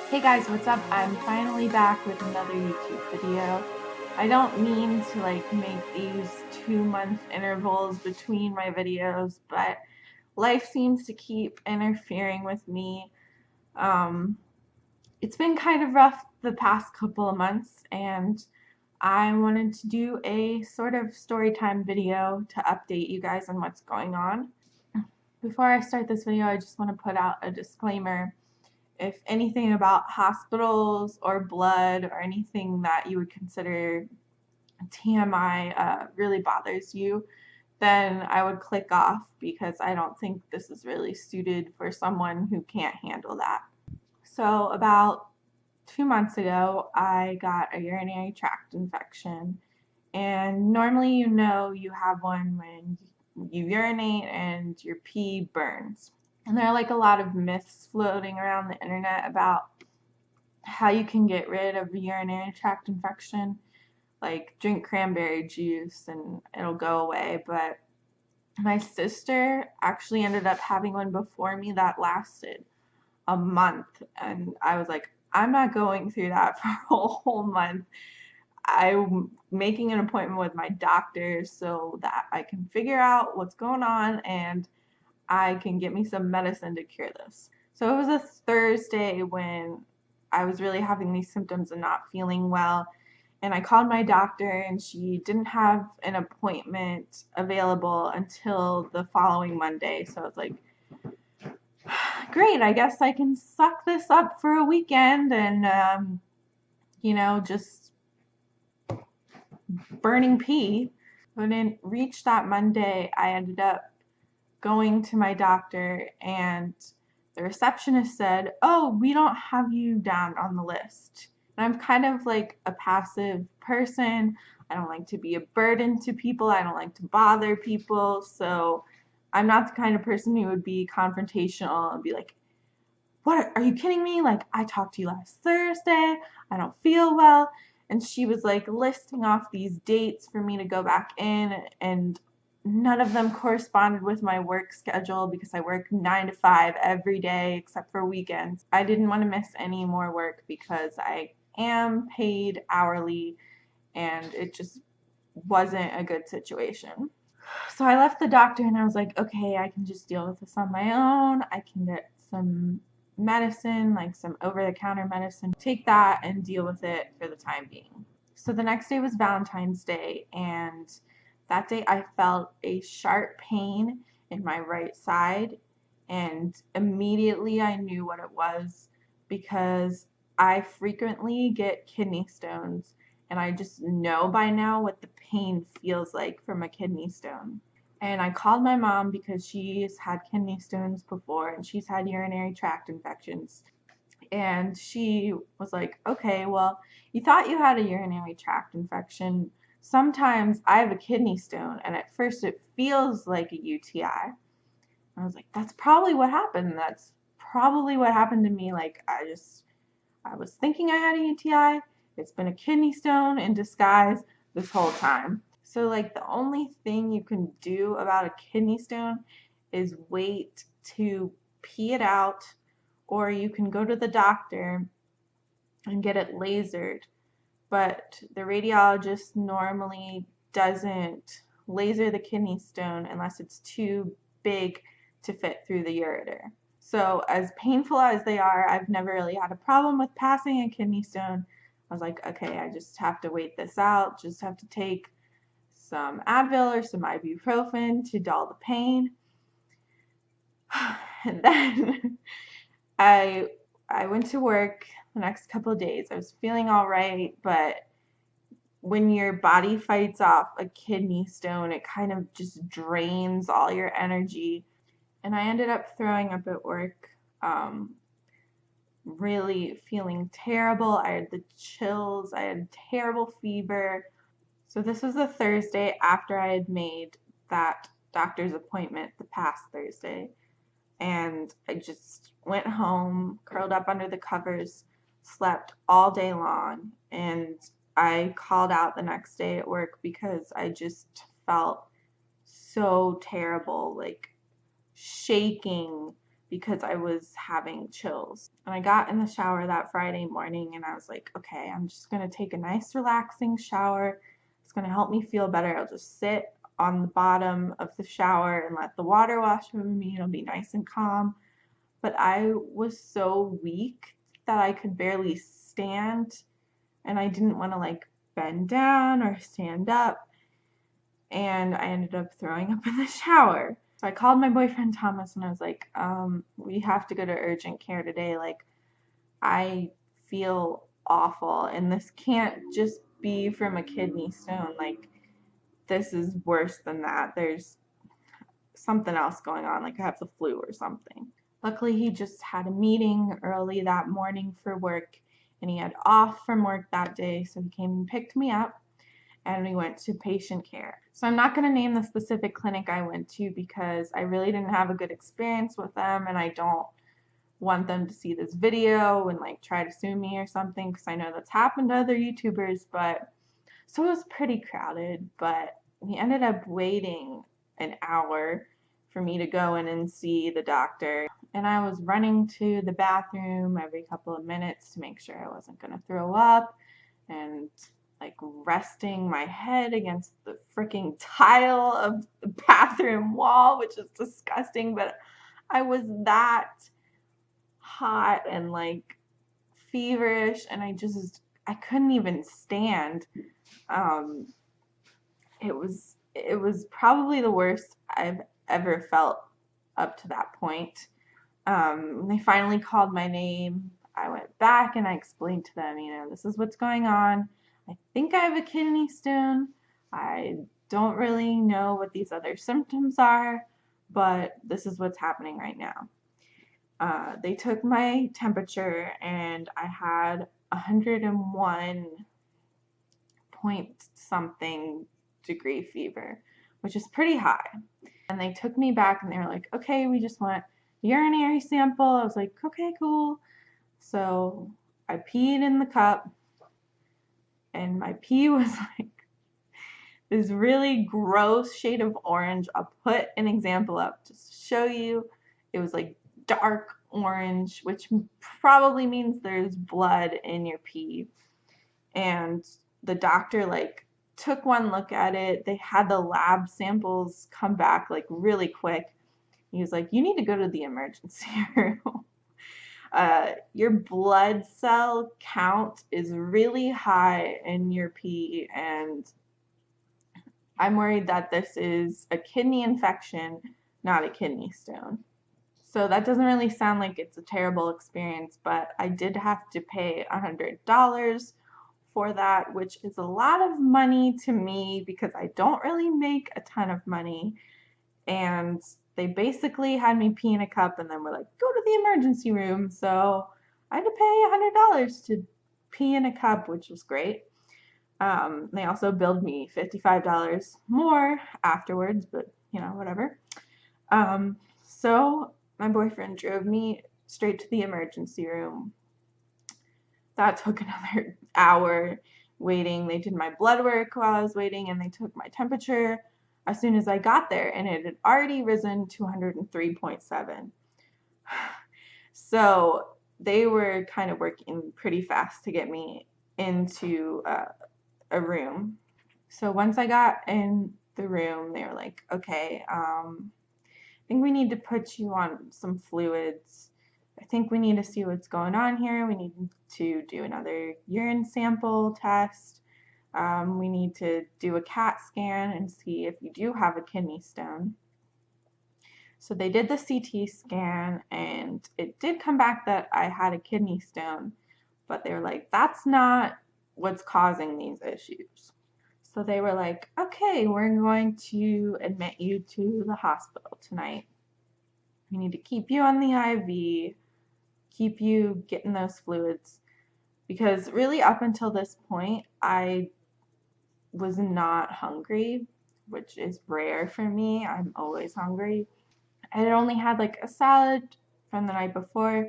Hey guys, what's up? I'm finally back with another YouTube video. I don't mean to make these 2-month intervals between my videos, but life seems to keep interfering with me. Um, it's been kind of rough the past couple of months, and I wanted to do a sort of story time video to update you guys on what's going on. Before I start this video, I just want to put out a disclaimer. If anything about hospitals or blood or anything that you would consider TMI really bothers you, then I would click off because I don't think this is really suited for someone who can't handle that. So about 2 months ago, I got a urinary tract infection. And normally you have one when you urinate and your pee burns. And there are a lot of myths floating around the internet about how you can get rid of a urinary tract infection. Like drink cranberry juice and it'll go away. But my sister actually ended up having one before me that lasted a month. And I was like, I'm not going through that for a whole month. I'm making an appointment with my doctor so that I can figure out what's going on and I can get me some medicine to cure this. So it was a Thursday when I was really having these symptoms and not feeling well. And I called my doctor and she didn't have an appointment available until the following Monday. So I was like, great, I guess I can suck this up for a weekend and, just burning pee. When it reached that Monday, I ended up going to my doctor and the receptionist said, "Oh, we don't have you down on the list." And I'm kind of like a passive person. I don't like to be a burden to people. I don't like to bother people. So I'm not the kind of person who would be confrontational and be like, "What? Are you kidding me? Like, I talked to you last Thursday. I don't feel well." And she was like listing off these dates for me to go back in, and none of them corresponded with my work schedule because I work 9 to 5 every day except for weekends. I didn't want to miss any more work because I am paid hourly and it just wasn't a good situation. So I left the doctor and I was like, okay, I can just deal with this on my own. I can get some medicine, like some over-the-counter medicine, take that and deal with it for the time being. So the next day was Valentine's Day, and that day I felt a sharp pain in my right side, and immediately I knew what it was because I frequently get kidney stones, and I just know by now what the pain feels like from a kidney stone. And I called my mom because she's had kidney stones before and she's had urinary tract infections. And she was like, okay, well, you thought you had a urinary tract infection. Sometimes I have a kidney stone, and at first it feels like a UTI. I was like, that's probably what happened. That's probably what happened to me. Like, I was thinking I had a UTI. It's been a kidney stone in disguise this whole time. So, like, the only thing you can do about a kidney stone is wait to pee it out, or you can go to the doctor and get it lasered. But the radiologist normally doesn't laser the kidney stone unless it's too big to fit through the ureter. So as painful as they are, I've never really had a problem with passing a kidney stone. I was like, okay, I just have to wait this out, just have to take some Advil or some ibuprofen to dull the pain. And then I went to work the next couple of days. I was feeling all right, but when your body fights off a kidney stone, it kind of just drains all your energy. And I ended up throwing up at work, really feeling terrible. I had the chills, I had terrible fever. So this was the Thursday after I had made that doctor's appointment the past Thursday. And I just went home, curled up under the covers, slept all day long, and I called out the next day at work because I just felt so terrible, like shaking, because I was having chills. And I got in the shower that Friday morning and I was like, okay, I'm just going to take a nice relaxing shower. It's going to help me feel better. I'll just sit on the bottom of the shower and let the water wash over me. It'll be nice and calm. But I was so weak that I could barely stand, and I didn't want to like bend down or stand up, and I ended up throwing up in the shower. So I called my boyfriend Thomas and I was like, we have to go to urgent care today. Like, I feel awful and this can't just be from a kidney stone. Like, this is worse than that. There's something else going on. Like, I have the flu or something. Luckily, he just had a meeting early that morning for work and he had off from work that day. So he came and picked me up and we went to patient care. So I'm not going to name the specific clinic I went to because I really didn't have a good experience with them and I don't want them to see this video and like try to sue me or something because I know that's happened to other YouTubers. But so it was pretty crowded, but we ended up waiting an hour for me to go in and see the doctor. And I was running to the bathroom every couple of minutes to make sure I wasn't going to throw up and like resting my head against the freaking tile of the bathroom wall, which is disgusting, but I was that hot and like feverish and I couldn't even stand. It was probably the worst I've ever felt up to that point. When they finally called my name, I went back and I explained to them, this is what's going on. I think I have a kidney stone. I don't really know what these other symptoms are, but this is what's happening right now. They took my temperature and I had 101 point something degree fever, which is pretty high. And they took me back and they were like, okay, we just want urinary sample. I was like, okay, cool. So I peed in the cup and my pee was like this really gross shade of orange. I'll put an example up to show you. It was like dark orange, which probably means there's blood in your pee. And the doctor like took one look at it. They had the lab samples come back like really quick. He was like, you need to go to the emergency room. Your blood cell count is really high in your pee, and I'm worried that this is a kidney infection, not a kidney stone. So that doesn't really sound like it's a terrible experience, but I did have to pay $100 for that, which is a lot of money to me because I don't really make a ton of money. And they basically had me pee in a cup and then were like, go to the emergency room. So I had to pay $100 to pee in a cup, which was great. They also billed me $55 more afterwards, but whatever. So my boyfriend drove me straight to the emergency room. That took another hour waiting. They did my blood work while I was waiting and they took my temperature as soon as I got there, and it had already risen to 103.7. So they were kind of working pretty fast to get me into a room. So once I got in the room, they were like, okay, I think we need to put you on some fluids. I think we need to see what's going on here. We need to do another urine sample test. We need to do a CAT scan and see if you do have a kidney stone. So they did the CT scan and it did come back that I had a kidney stone, but they were like, that's not what's causing these issues. So they were like, okay, we're going to admit you to the hospital tonight. We need to keep you on the IV, keep you getting those fluids, because really up until this point, I was not hungry, which is rare for me. I'm always hungry. I had only had like a salad from the night before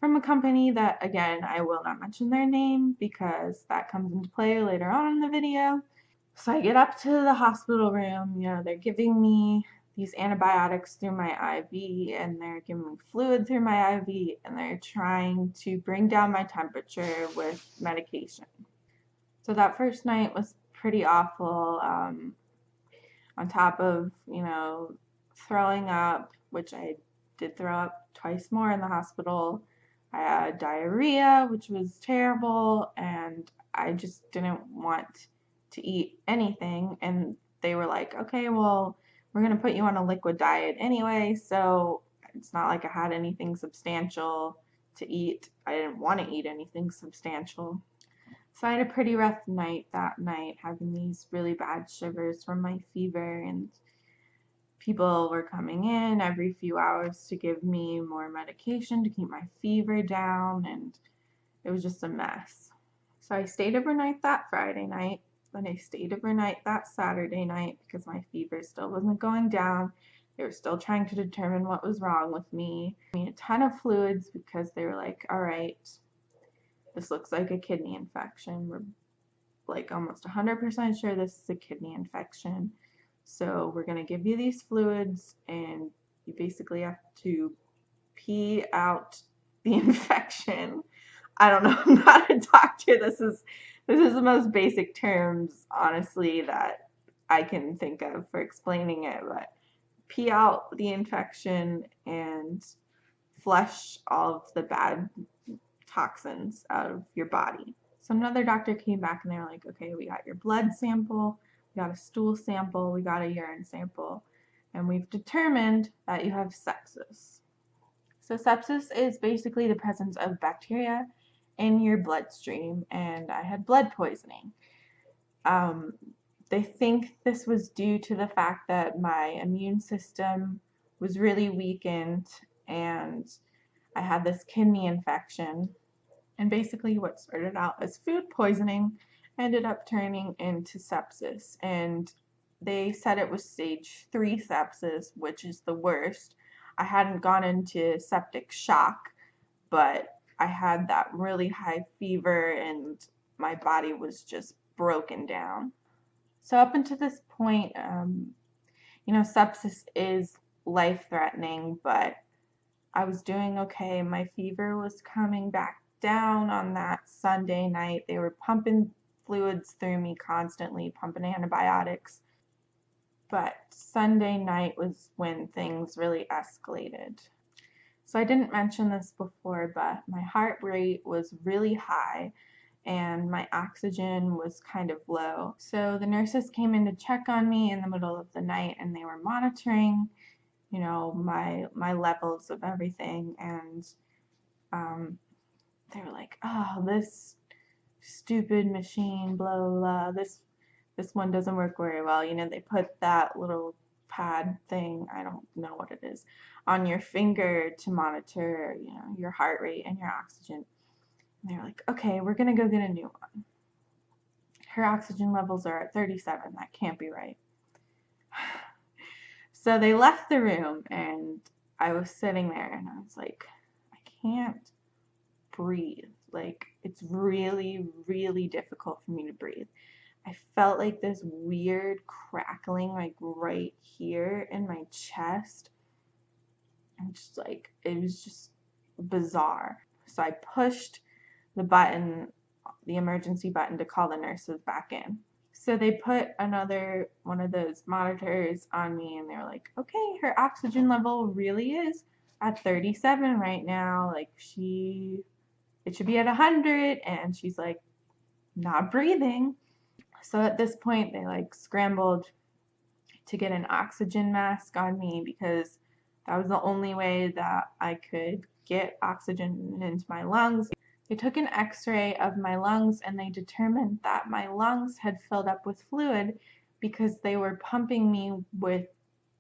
from a company that, again, I will not mention their name because that comes into play later on in the video. So I get up to the hospital room, they're giving me these antibiotics through my IV, and they're giving me fluid through my IV, and they're trying to bring down my temperature with medication. So that first night was pretty awful. On top of, throwing up, which I did throw up twice more in the hospital. I had diarrhea, which was terrible, and I just didn't want to eat anything. And they were like, okay, well, we're going to put you on a liquid diet anyway, so it's not like I had anything substantial to eat. I didn't want to eat anything substantial. So I had a pretty rough night that night, having these really bad shivers from my fever, and people were coming in every few hours to give me more medication to keep my fever down, and it was just a mess. So I stayed overnight that Friday night, then I stayed overnight that Saturday night because my fever still wasn't going down. They were still trying to determine what was wrong with me. I mean, a ton of fluids because they were like, all right, this looks like a kidney infection. We're like almost 100% sure this is a kidney infection. So we're going to give you these fluids, and you basically have to pee out the infection. I don't know, I'm not a doctor. This is the most basic terms, honestly, that I can think of for explaining it, but pee out the infection and flush all of the bad toxins out of your body. So another doctor came back and they were like, okay, we got your blood sample, we got a stool sample, we got a urine sample, and we've determined that you have sepsis. So sepsis is basically the presence of bacteria in your bloodstream, and I had blood poisoning. They think this was due to the fact that my immune system was really weakened and I had this kidney infection. And basically what started out as food poisoning ended up turning into sepsis. And they said it was stage 3 sepsis, which is the worst. I hadn't gone into septic shock, but I had that really high fever and my body was just broken down. So up until this point, sepsis is life-threatening, but I was doing okay. My fever was coming back down on that Sunday night. They were pumping fluids through me constantly, pumping antibiotics. But Sunday night was when things really escalated. So I didn't mention this before, but my heart rate was really high and my oxygen was kind of low. So the nurses came in to check on me in the middle of the night, and they were monitoring, my levels of everything, and they were like, oh, this stupid machine, blah, blah, blah, this one doesn't work very well. They put that little pad thing, I don't know what it is, on your finger to monitor, your heart rate and your oxygen. And they were like, okay, we're gonna go get a new one. Her oxygen levels are at 37. That can't be right. So they left the room, and I was sitting there, and I was like, I can't breathe. Like, it's really, really difficult for me to breathe. I felt like this weird crackling, like right here in my chest. And just like, it was just bizarre. So I pushed the button, the emergency button, to call the nurses back in. So they put another one of those monitors on me, and they were like, okay, her oxygen level really is at 37 right now. Like, it should be at 100, and she's like not breathing. So at this point, they like scrambled to get an oxygen mask on me because that was the only way that I could get oxygen into my lungs. They took an x-ray of my lungs, and they determined that my lungs had filled up with fluid because they were pumping me with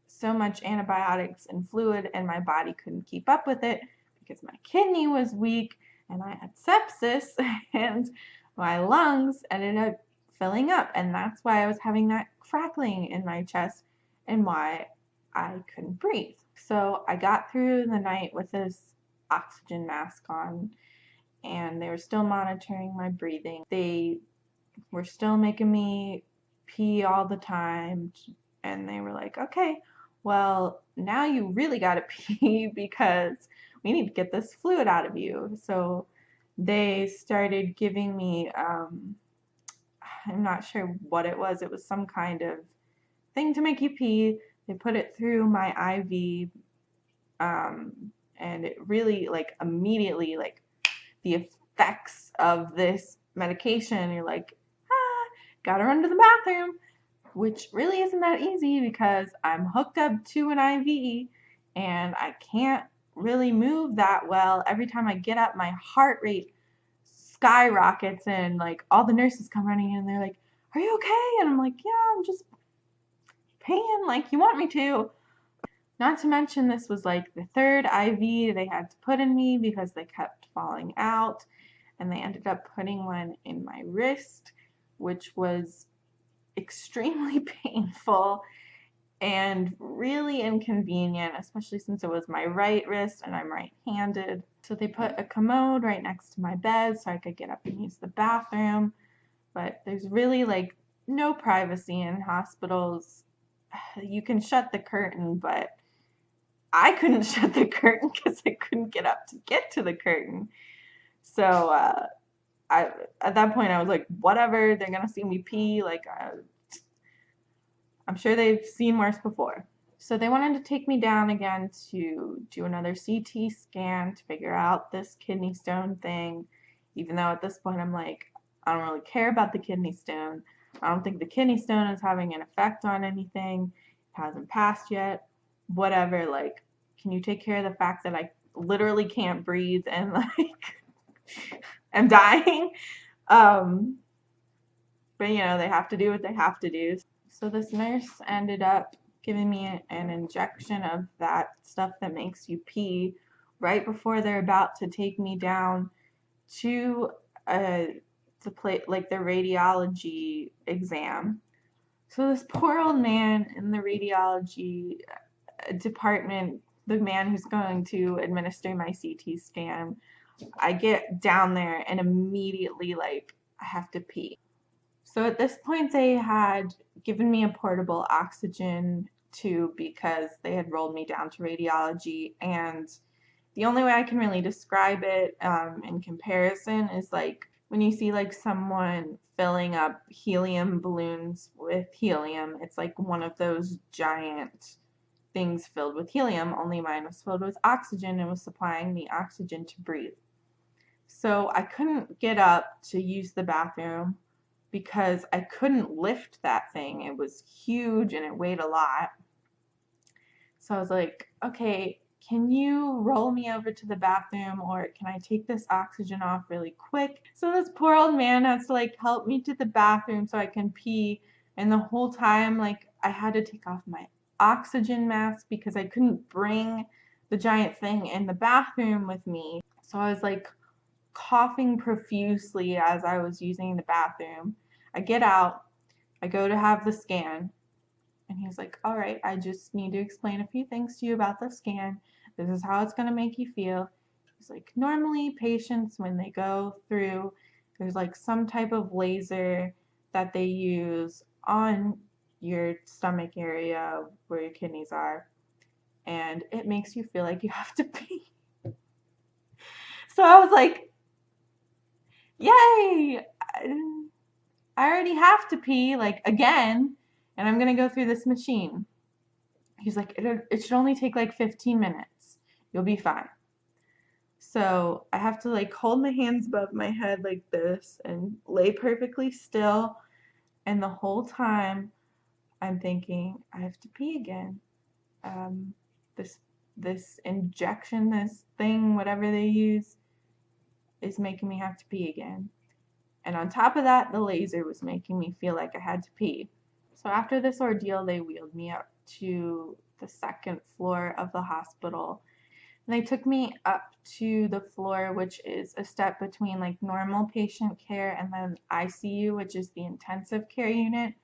so much antibiotics and fluid, and my body couldn't keep up with it because my kidney was weak and I had sepsis, and my lungs ended up filling up, and that's why I was having that crackling in my chest and why I couldn't breathe. So I got through the night with this oxygen mask on, and they were still monitoring my breathing. They were still making me pee all the time, and they were like, okay, well, now you really got to pee because we need to get this fluid out of you. So they started giving me, I'm not sure what it was. It was some kind of thing to make you pee. They put it through my IV, um, and it really, like, immediately, like, the effects of this medication, you're like, ah, gotta run to the bathroom, which really isn't that easy because I'm hooked up to an IV and I can't really move that well. Every time I get up, my heart rate skyrockets, and like all the nurses come running in and they're like, "Are you okay?" And I'm like, "Yeah, I'm just paying like you want me to." Not to mention, this was like the third IV they had to put in me because they kept falling out, and they ended up putting one in my wrist, which was extremely painful and really inconvenient, especially since it was my right wrist and I'm right-handed. So they put a commode right next to my bed so I could get up and use the bathroom, but there's really like no privacy in hospitals. You can shut the curtain, but I couldn't shut the curtain because I couldn't get up to get to the curtain. So I at that point I was like, whatever, they're gonna see me pee. Like I'm sure they've seen worse before. So they wanted to take me down again to do another CT scan to figure out this kidney stone thing, even though at this point I'm like, I don't really care about the kidney stone. I don't think the kidney stone is having an effect on anything. It hasn't passed yet. Whatever, like, can you take care of the fact that I literally can't breathe and like am dying? Um, but you know, they have to do what they have to do. So this nurse ended up giving me an injection of that stuff that makes you pee right before they're about to take me down to the like the radiology exam. So this poor old man in the radiology department, the man who's going to administer my CT scan, I get down there and immediately like I have to pee. So at this point, they had given me a portable oxygen tube because they had rolled me down to radiology. And the only way I can really describe it in comparison is like when you see like someone filling up helium balloons with helium, it's like one of those giant things filled with helium, only mine was filled with oxygen and was supplying me oxygen to breathe. So I couldn't get up to use the bathroom because I couldn't lift that thing. It was huge and it weighed a lot. So I was like, okay, can you roll me over to the bathroom, or can I take this oxygen off really quick? So this poor old man has to like help me to the bathroom so I can pee. And the whole time, like, I had to take off my oxygen mask because I couldn't bring the giant thing in the bathroom with me. So I was like coughing profusely as I was using the bathroom. I get out, I go to have the scan, and he's like, all right, I just need to explain a few things to you about the scan. This is how it's going to make you feel. He's like, normally patients, when they go through, there's like some type of laser that they use on your stomach area where your kidneys are, and it makes you feel like you have to pee. So I was like, yay! I already have to pee, like, again, and I'm gonna go through this machine. He's like, it should only take like 15 minutes. You'll be fine. So I have to like hold my hands above my head like this and lay perfectly still. And the whole time I'm thinking, I have to pee again. Um, this injection, this thing, whatever they use, is making me have to pee again. And on top of that, the laser was making me feel like I had to pee. So after this ordeal, they wheeled me up to the second floor of the hospital. And they took me up to the floor, which is a step between like normal patient care and then ICU, which is the intensive care unit,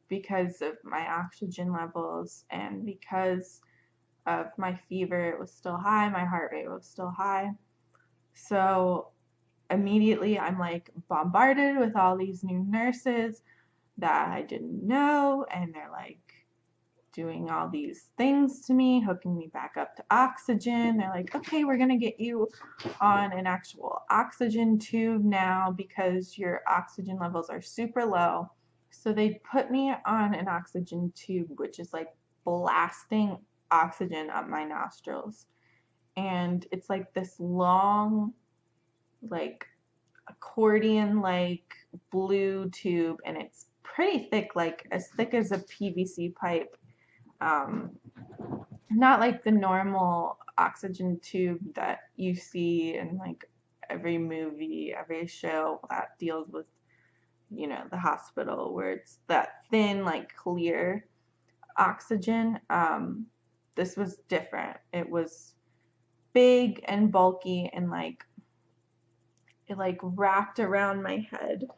because of my oxygen levels and because of my fever. It was still high, my heart rate was still high. So immediately I'm like bombarded with all these new nurses that I didn't know, and they're like doing all these things to me, hooking me back up to oxygen. They're like, okay, we're going to get you on an actual oxygen tube now because your oxygen levels are super low. So they put me on an oxygen tube, which is like blasting oxygen up my nostrils. And it's like this long, like accordion-like blue tube, and it's pretty thick, like as thick as a PVC pipe. Not like the normal oxygen tube that you see in like every movie, every show that deals with, you know, the hospital, where it's that thin, like clear oxygen. This was different. It was big and bulky, and like it like wrapped around my head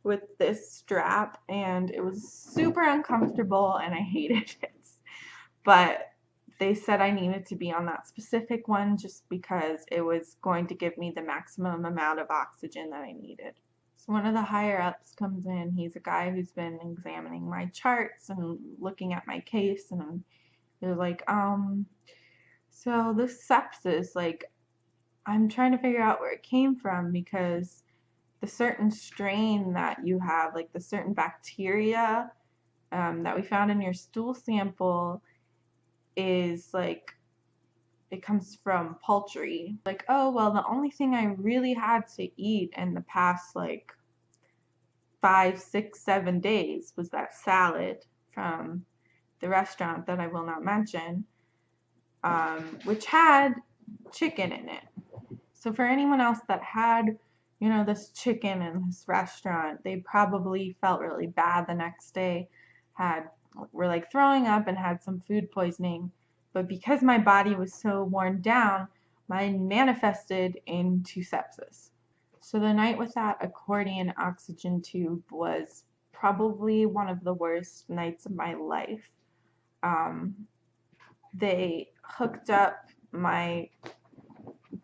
with this strap, and it was super uncomfortable and I hated it. But they said I needed to be on that specific one just because it was going to give me the maximum amount of oxygen that I needed. So one of the higher ups comes in. He's a guy who's been examining my charts and looking at my case, and they're like, so this sepsis, like, I'm trying to figure out where it came from, because the certain strain that you have, like the certain bacteria that we found in your stool sample, is like, it comes from poultry. Like, oh, well, the only thing I really had to eat in the past like 5, 6, 7 days was that salad from the restaurant that I will not mention, which had chicken in it. So for anyone else that had, you know, this chicken in this restaurant, they probably felt really bad the next day, were like throwing up and had some food poisoning. But because my body was so worn down, mine manifested into sepsis. So the night with that accordion oxygen tube was probably one of the worst nights of my life. They hooked up my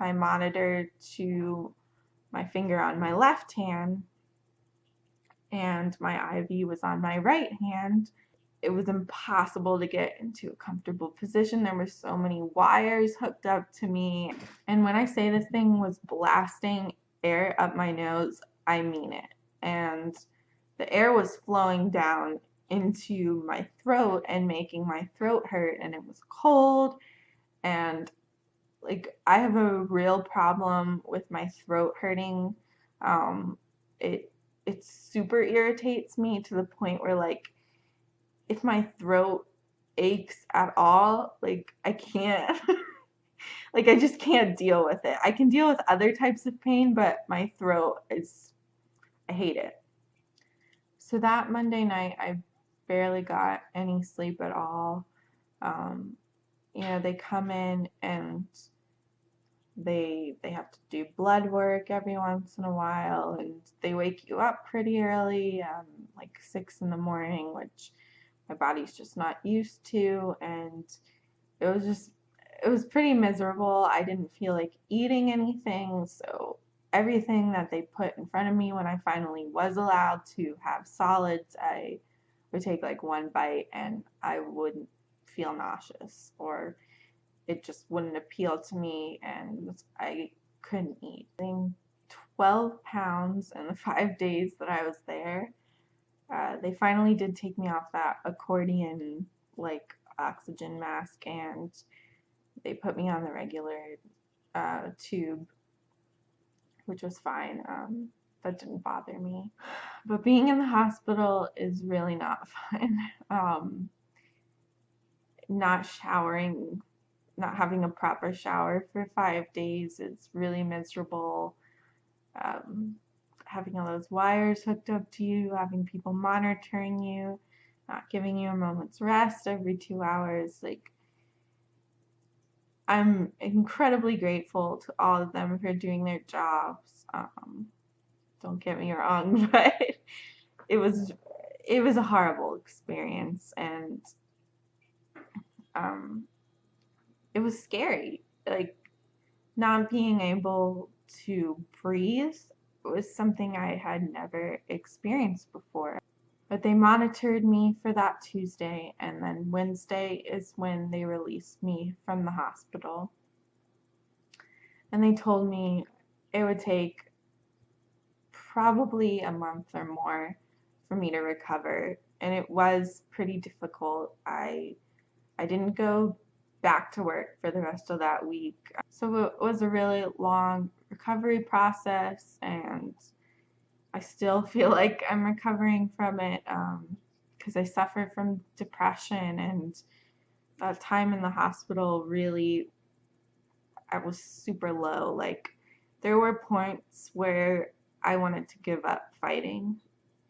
monitor to my finger on my left hand, and my IV was on my right hand. It was impossible to get into a comfortable position. There were so many wires hooked up to me. And when I say this thing was blasting air up my nose, I mean it. And the air was flowing down into my throat and making my throat hurt, and it was cold. And like, I have a real problem with my throat hurting. It super irritates me to the point where, like, if my throat aches at all, like, I can't like, I just can't deal with it. I can deal with other types of pain, but my throat is, I hate it. So that Monday night, I barely got any sleep at all. You know, they come in and they have to do blood work every once in a while, and they wake you up pretty early, like 6 in the morning, which my body's just not used to, and it was pretty miserable. I didn't feel like eating anything, so everything that they put in front of me when I finally was allowed to have solids, I would take like one bite and I wouldn't feel nauseous, or it just wouldn't appeal to me, and I couldn't eat. 12 pounds in the 5 days that I was there. They finally did take me off that accordion like oxygen mask, and they put me on the regular tube, which was fine. That didn't bother me. But being in the hospital is really not fun. Not showering, not having a proper shower for 5 days is really miserable. Having all those wires hooked up to you, having people monitoring you, not giving you a moment's rest every 2 hours. Like, I'm incredibly grateful to all of them for doing their jobs. Don't get me wrong, but it was a horrible experience, and it was scary. Like, not being able to breathe was something I had never experienced before. But they monitored me for that Tuesday, and then Wednesday is when they released me from the hospital. And they told me it would take probably a month or more for me to recover, and it was pretty difficult. I didn't go back to work for the rest of that week. So it was a really long recovery process, and I still feel like I'm recovering from it because I suffer from depression, and that time in the hospital really, I was super low. Like, there were points where I wanted to give up fighting.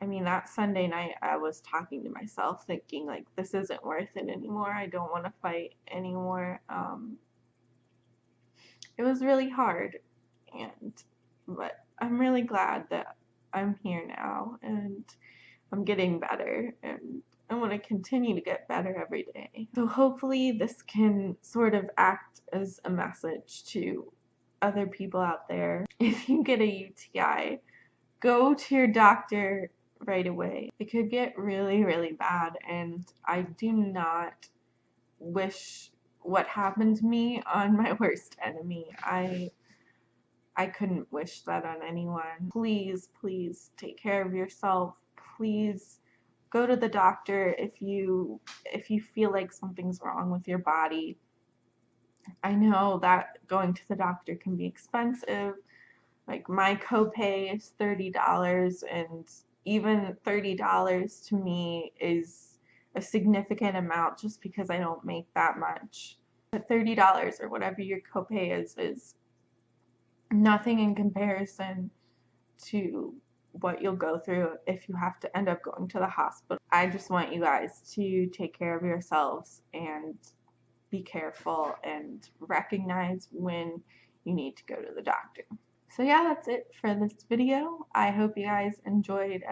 I mean, that Sunday night, I was talking to myself, thinking, like, this isn't worth it anymore. I don't want to fight anymore. It was really hard, but I'm really glad that I'm here now, and I'm getting better, and I want to continue to get better every day. So hopefully this can sort of act as a message to other people out there. If you get a UTI, go to your doctor right away. It could get really, really bad, and I do not wish what happened to me on my worst enemy. I couldn't wish that on anyone. Please, please take care of yourself. Please go to the doctor if you feel like something's wrong with your body. I know that going to the doctor can be expensive. Like, my copay is $30, and even $30 to me is a significant amount just because I don't make that much. But $30 or whatever your copay is nothing in comparison to what you'll go through if you have to end up going to the hospital. I just want you guys to take care of yourselves and be careful and recognize when you need to go to the doctor. So yeah, that's it for this video. I hope you guys enjoyed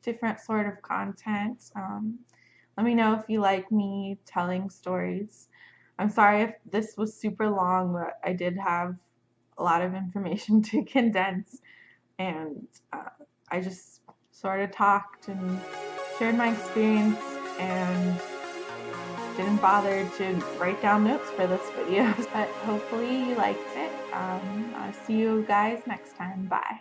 different sort of content. Let me know if you like me telling stories. I'm sorry if this was super long, but I did have a lot of information to condense, and I just sort of talked and shared my experience and didn't bother to write down notes for this video. But hopefully you liked it. I'll see you guys next time. Bye.